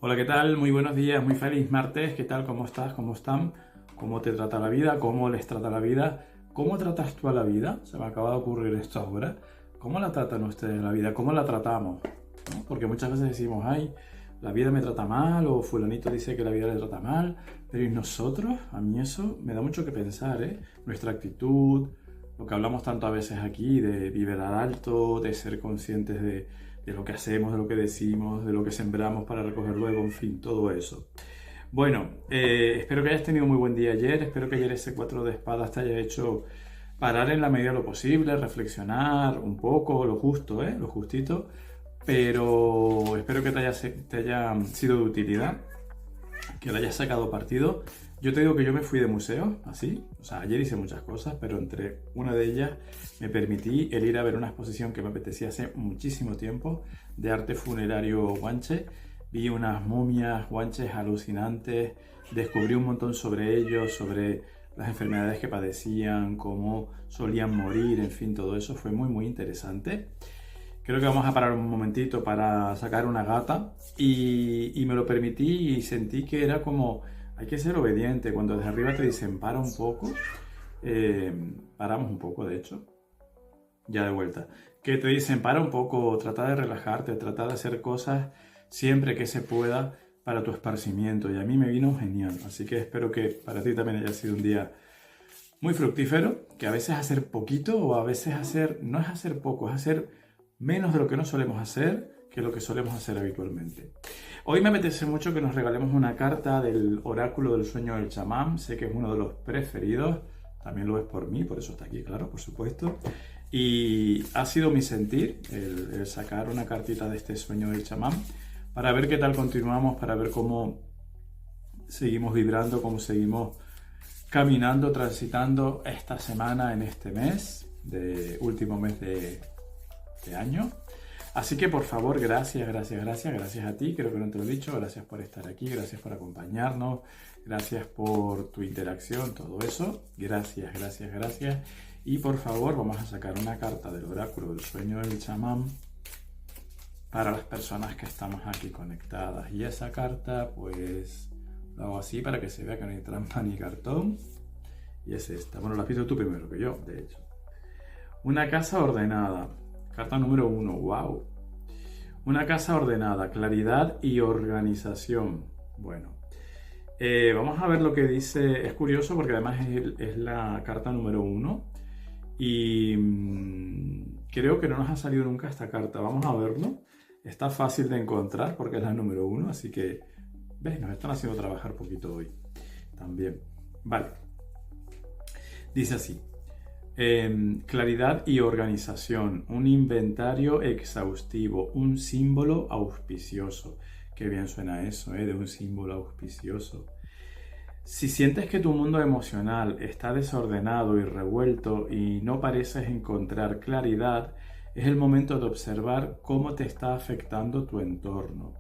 Hola, ¿qué tal? Muy buenos días, muy feliz martes. ¿Qué tal? ¿Cómo estás? ¿Cómo están? ¿Cómo te trata la vida? ¿Cómo les trata la vida? ¿Cómo tratas tú a la vida? Se me acaba de ocurrir esto ahora. ¿Cómo la tratan ustedes la vida? ¿Cómo la tratamos? ¿No? Porque muchas veces decimos, ay, la vida me trata mal, o fulanito dice que la vida le trata mal, pero ¿y nosotros? A mí eso me da mucho que pensar, ¿eh? Nuestra actitud, lo que hablamos tanto a veces aquí, de vibrar alto, de ser conscientes de lo que hacemos, de lo que decimos, de lo que sembramos para recoger luego, en fin, todo eso. Bueno, espero que hayas tenido muy buen día ayer, espero que ayer ese 4 de espadas te haya hecho parar en la medida de lo posible, reflexionar un poco, lo justo, lo justito, pero espero que te haya sido de utilidad, que le hayas sacado partido. Yo te digo que yo me fui de museo, así, o sea, ayer hice muchas cosas, pero entre una de ellas me permití el ir a ver una exposición que me apetecía hace muchísimo tiempo, de arte funerario guanche. Vi unas momias guanches alucinantes, descubrí un montón sobre ellos, sobre las enfermedades que padecían, cómo solían morir, en fin, todo eso fue muy, muy interesante. Creo que vamos a parar un momentito para sacar una gata y me lo permití y sentí que era como, hay que ser obediente. Cuando desde arriba te dicen para un poco, paramos un poco de hecho, ya de vuelta. Que te dicen para un poco, trata de relajarte, trata de hacer cosas siempre que se pueda para tu esparcimiento. Y a mí me vino genial, así que espero que para ti también haya sido un día muy fructífero, que a veces hacer poquito o a veces hacer, no es hacer poco, es hacer menos de lo que no solemos hacer que lo que solemos hacer habitualmente. Hoy me apetece mucho que nos regalemos una carta del oráculo del sueño del chamán. Sé que es uno de los preferidos, también lo es por mí, por eso está aquí, claro, por supuesto. Y ha sido mi sentir el sacar una cartita de este sueño del chamán para ver qué tal continuamos, para ver cómo seguimos vibrando, cómo seguimos caminando, transitando esta semana en este mes, último mes de año. Así que por favor, gracias a ti, creo que no te lo he dicho, gracias por estar aquí, gracias por acompañarnos, gracias por tu interacción, todo eso, gracias. Y por favor, vamos a sacar una carta del oráculo del sueño del chamán para las personas que estamos aquí conectadas. Y esa carta, pues, lo hago así para que se vea que no hay trampa ni cartón. Y es esta. Bueno, la has visto tú primero que yo, de hecho. Una casa ordenada. Carta número 1. ¡Wow! Una casa ordenada. Claridad y organización. Bueno. Vamos a ver lo que dice. Es curioso porque además es la carta número 1. Y creo que no nos ha salido nunca esta carta. Vamos a verlo. Está fácil de encontrar porque es la número 1. Así que, ¿ves? Nos están haciendo trabajar poquito hoy. También. Vale. Dice así. Claridad y organización, un inventario exhaustivo, un símbolo auspicioso. Qué bien suena eso, de un símbolo auspicioso. Si sientes que tu mundo emocional está desordenado y revuelto y no pareces encontrar claridad, es el momento de observar cómo te está afectando tu entorno.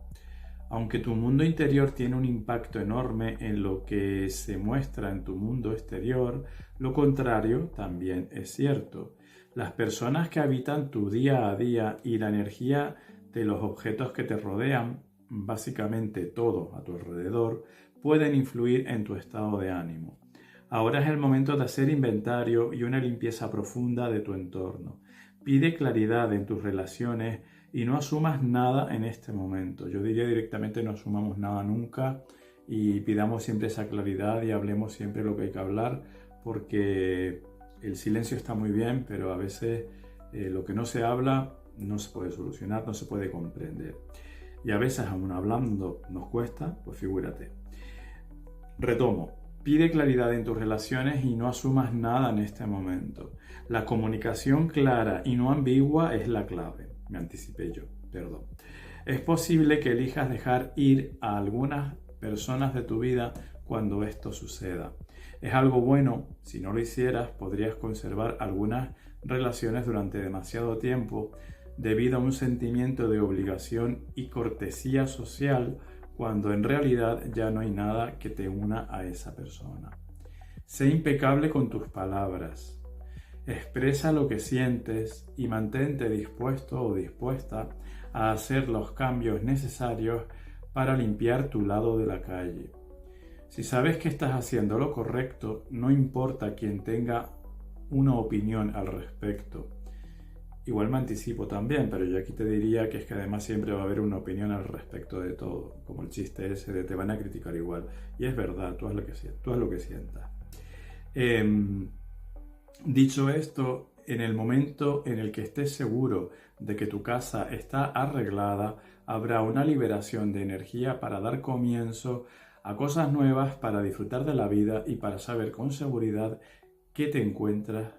Aunque tu mundo interior tiene un impacto enorme en lo que se muestra en tu mundo exterior, lo contrario también es cierto. Las personas que habitan tu día a día y la energía de los objetos que te rodean, básicamente todo a tu alrededor, pueden influir en tu estado de ánimo. Ahora es el momento de hacer inventario y una limpieza profunda de tu entorno. Pide claridad en tus relaciones y no asumas nada en este momento. Yo diría directamente no asumamos nada nunca y pidamos siempre esa claridad y hablemos siempre lo que hay que hablar, porque el silencio está muy bien, pero a veces lo que no se habla no se puede solucionar, no se puede comprender. Y a veces aún hablando nos cuesta, pues figúrate. Retomo. Pide claridad en tus relaciones y no asumas nada en este momento. La comunicación clara y no ambigua es la clave. Me anticipé yo, perdón. Es posible que elijas dejar ir a algunas personas de tu vida cuando esto suceda. Es algo bueno. Si no lo hicieras, podrías conservar algunas relaciones durante demasiado tiempo debido a un sentimiento de obligación y cortesía social, cuando en realidad ya no hay nada que te una a esa persona. Sé impecable con tus palabras. Expresa lo que sientes y mantente dispuesto o dispuesta a hacer los cambios necesarios para limpiar tu lado de la calle. Si sabes que estás haciendo lo correcto, no importa quien tenga una opinión al respecto. Igual me anticipo también, pero yo aquí te diría que es que además siempre va a haber una opinión al respecto de todo, como el chiste ese de te van a criticar igual. Y es verdad, tú haz lo que sientas. Dicho esto, en el momento en el que estés seguro de que tu casa está arreglada, habrá una liberación de energía para dar comienzo a cosas nuevas, para disfrutar de la vida y para saber con seguridad que te encuentras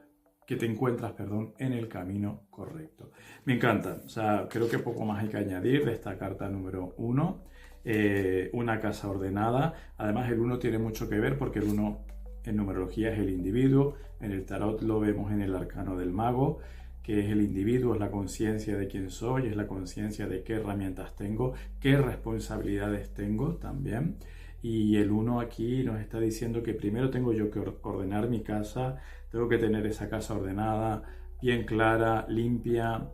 en el camino correcto. Me encanta, o sea, creo que poco más hay que añadir de esta carta número 1, una casa ordenada. Además el 1 tiene mucho que ver porque el 1 en numerología es el individuo, en el tarot lo vemos en el arcano del mago, que es el individuo, es la conciencia de quién soy, es la conciencia de qué herramientas tengo, qué responsabilidades tengo también. Y el 1 aquí nos está diciendo que primero tengo yo que ordenar mi casa, tengo que tener esa casa ordenada, bien clara, limpia,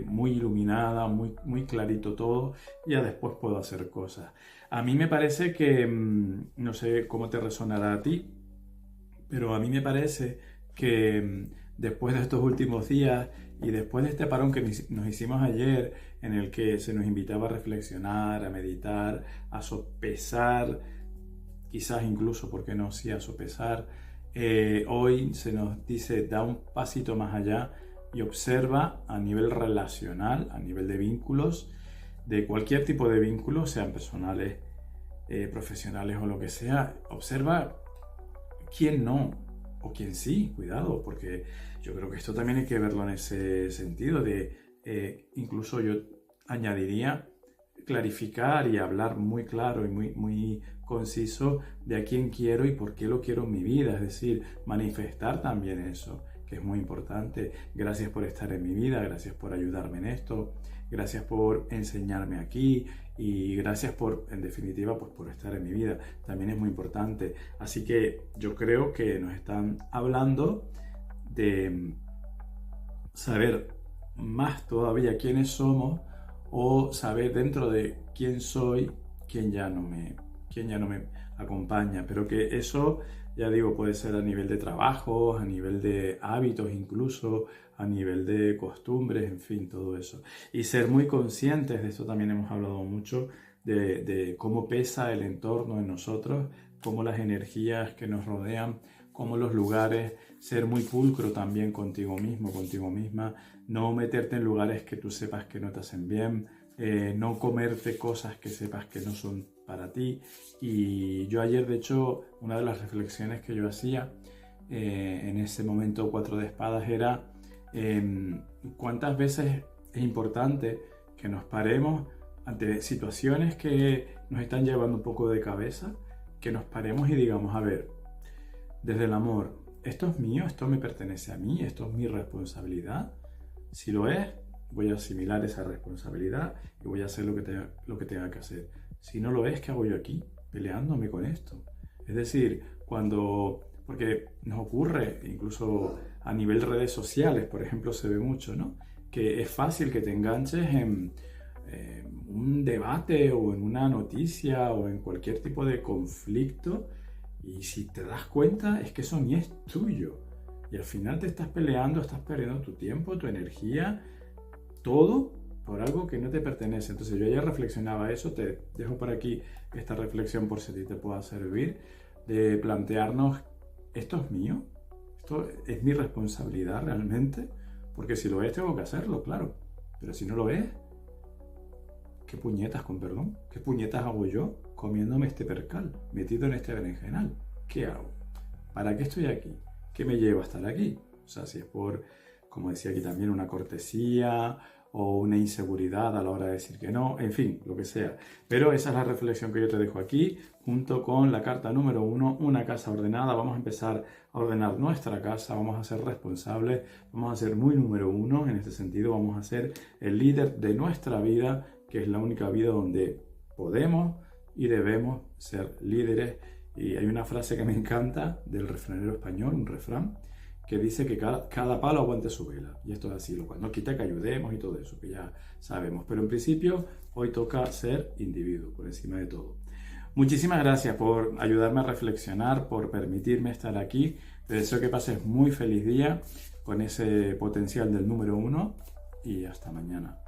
muy iluminada, muy clarito todo, y ya después puedo hacer cosas. A mí me parece que, no sé cómo te resonará a ti, pero a mí me parece que después de estos últimos días y después de este parón que nos hicimos ayer, en el que se nos invitaba a reflexionar, a meditar, a sopesar, quizás incluso, ¿por qué no? Sí, a sopesar. Hoy se nos dice, da un pasito más allá y observa a nivel relacional, a nivel de vínculos, de cualquier tipo de vínculos, sean personales, profesionales o lo que sea. Observa quién no o quién sí, cuidado, porque yo creo que esto también hay que verlo en ese sentido de, incluso yo añadiría, clarificar y hablar muy claro y muy conciso de a quién quiero y por qué lo quiero en mi vida, es decir, manifestar también eso, que es muy importante. Gracias por estar en mi vida, gracias por ayudarme en esto, gracias por enseñarme aquí y gracias por, en definitiva, pues por estar en mi vida. También es muy importante. Así que yo creo que nos están hablando de saber más todavía quiénes somos o saber dentro de quién soy, quién ya no me acompaña. Pero que eso, ya digo, puede ser a nivel de trabajo, a nivel de hábitos incluso, a nivel de costumbres, en fin, todo eso. Y ser muy conscientes, de esto también hemos hablado mucho, de cómo pesa el entorno en nosotros, cómo las energías que nos rodean, cómo los lugares, ser muy pulcro también contigo mismo, contigo misma, no meterte en lugares que tú sepas que no te hacen bien, no comerte cosas que sepas que no son para ti. Y yo ayer, de hecho, una de las reflexiones que yo hacía en ese momento 4 de espadas era cuántas veces es importante que nos paremos ante situaciones que nos están llevando un poco de cabeza, que nos paremos y digamos, a ver, desde el amor, ¿esto es mío? ¿Esto me pertenece a mí? ¿Esto es mi responsabilidad? Si lo es, voy a asimilar esa responsabilidad y voy a hacer lo que tenga que hacer. Si no lo es, ¿qué hago yo aquí? Peleándome con esto. Es decir, porque nos ocurre, incluso a nivel de redes sociales, por ejemplo, se ve mucho, ¿no? Que es fácil que te enganches en un debate o en una noticia o en cualquier tipo de conflicto y si te das cuenta es que eso ni es tuyo. Y al final te estás peleando, estás perdiendo tu tiempo, tu energía, todo por algo que no te pertenece. Entonces yo ya reflexionaba eso, te dejo por aquí esta reflexión por si a ti te pueda servir, de plantearnos, ¿esto es mío? ¿Esto es mi responsabilidad realmente? Porque si lo es, tengo que hacerlo, claro. Pero si no lo es, ¿qué puñetas, con perdón? ¿Qué puñetas hago yo comiéndome este percal, metido en este berenjenal? ¿Qué hago? ¿Para qué estoy aquí? ¿Qué me lleva a estar aquí? O sea, si es por, como decía aquí también, una cortesía o una inseguridad a la hora de decir que no, en fin, lo que sea. Pero esa es la reflexión que yo te dejo aquí, junto con la carta número 1, una casa ordenada. Vamos a empezar a ordenar nuestra casa, vamos a ser responsables, vamos a ser muy número 1 en este sentido, vamos a ser el líder de nuestra vida, que es la única vida donde podemos y debemos ser líderes. Y hay una frase que me encanta del refranero español, un refrán, que dice que cada palo aguante su vela. Y esto es así, lo cual no quita que ayudemos y todo eso, que ya sabemos. Pero en principio, hoy toca ser individuo, por encima de todo. Muchísimas gracias por ayudarme a reflexionar, por permitirme estar aquí. Te deseo que pases muy feliz día con ese potencial del número 1 y hasta mañana.